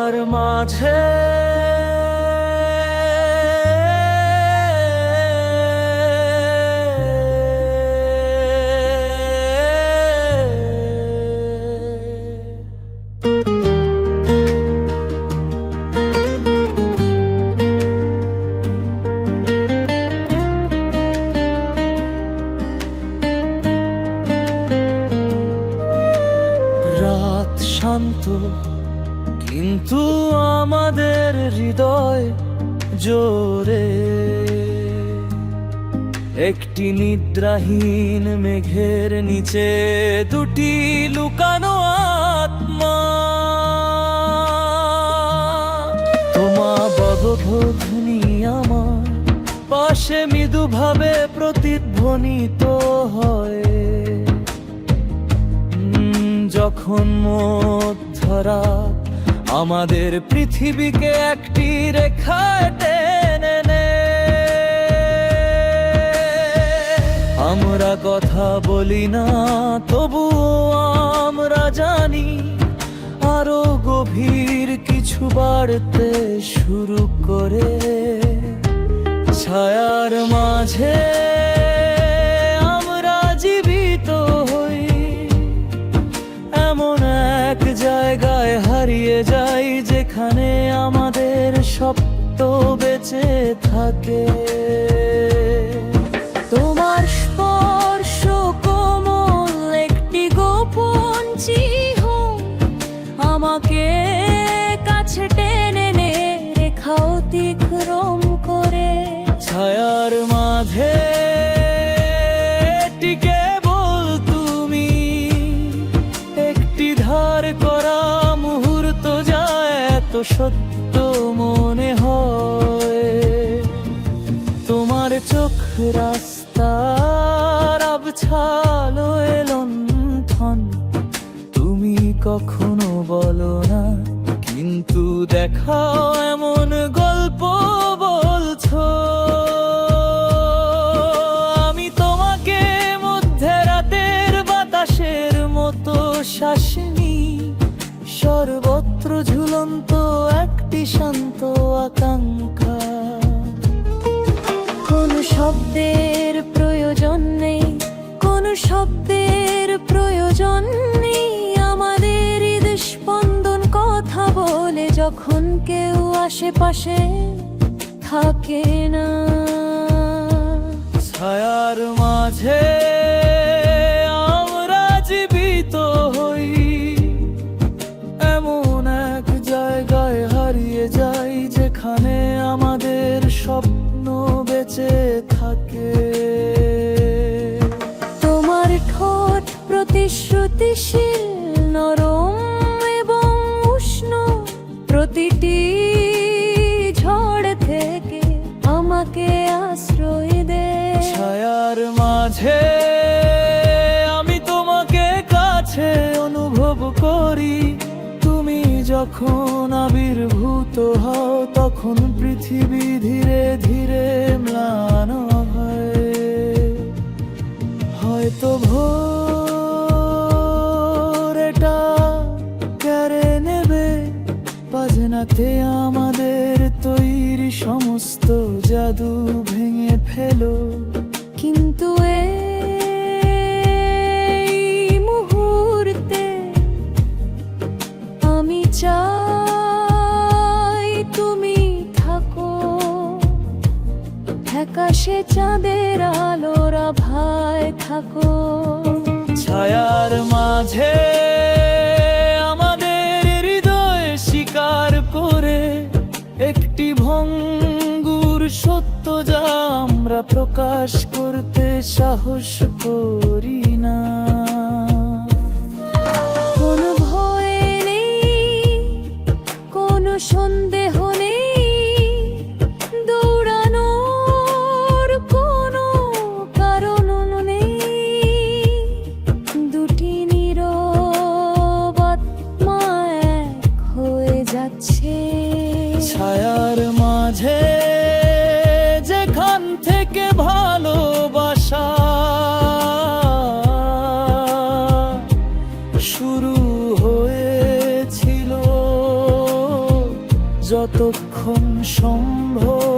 ছায়ার মাঝে রাত শান্ত, কিন্তু আমাদের হৃদয় জোরে। একটি নিদ্রাহীন মেঘের নিচে দুটি লুকানো আত্মা। তোমা বদধ্বনি আমার পাশে মৃদুভাবে প্রতিধ্বনিত হয় যখন মধ্যরাত আমাদের পৃথিবীকে একটি রেখায় টেনে নেয়। আমরা কথা বলি না, তবুও আমরা জানি আরো গভীর কিছু বাড়তে শুরু করে। ছায়ার মাঝে আমরা জীবিত হই, এমন এক জায়গায় হারিয়ে যাই যেখানে আমাদের স্বপ্ন বেঁচে থাকে। তোমার স্পর্শ কোমল একটি গোপন চিহ্ন, আমাকে কাছে টেনে নে রেখা অতিক্রম করে। ছায়ার মাঝে কেবল তুমি, একটি ধার করা মুহূর্ত যায় এত সত্য মনে হয়। তোমার চোখ রাস্তার আবছালো লণ্ঠন, তুমি কখনো বলো না, কিন্তু দেখাও এমন গল্প বলছো। আমি তোমাকে মধ্যরাতের বাতাসের মতো শ্বাস নিই, সর্বত্র ঝুলন্ত একটি শান্ত আকাঙ্ক্ষা। কোনো শব্দের প্রয়োজন নেই, কোনো শব্দের প্রয়োজন নেই, আমাদের হৃদস্পন্দন কথা বলে যখন কেউ আশেপাশে থাকে না। ছায়ার মাঝে আমরা জীবিত হই, এমন এক জায়গায় হারিয়ে যাই যেখানে আমাদের স্বপ্ন বেঁচে থাকে। তোমার ঠোঁট প্রতিশ্রুতিশীল, নরম এবং উষ্ণ, প্রতিটি ঝড় থেকে আমাকে আশ্রয় দে। ছায়ার মাঝে আমি তোমাকে কাছে অনুভব করি, তুমি যখন আবির্ভূত হও তখন পৃথিবী ধীরে ধীরে ম্লান হয়। হয়তো ভোর এটা কেড়ে নেবে, বাজনাতে আমাদের তৈরি সমস্ত জাদু ভেঙে ফেলো। কিন্তু এই মুহূর্তে আমি চাই তুমি থাকো, আকাশে চাঁদের আলোর আভায় থাকো। ছায়ার মাঝে আমাদের হৃদয় স্বীকার করে একটি ভঙ্গুর সত্য যা আমরা প্রকাশ করতে সাহস করি না। কোনো ভয় নেই, কোনো সন্দেহ নেই, দৌড়ানোর কোনো কারণ নেই। দুটি নীরব আত্মা এক হয়ে যাচ্ছে। ছায়ার মাঝে যেখান থেকে ভালোবাসা শুরু হয়েছিল, যতক্ষণ সম্ভব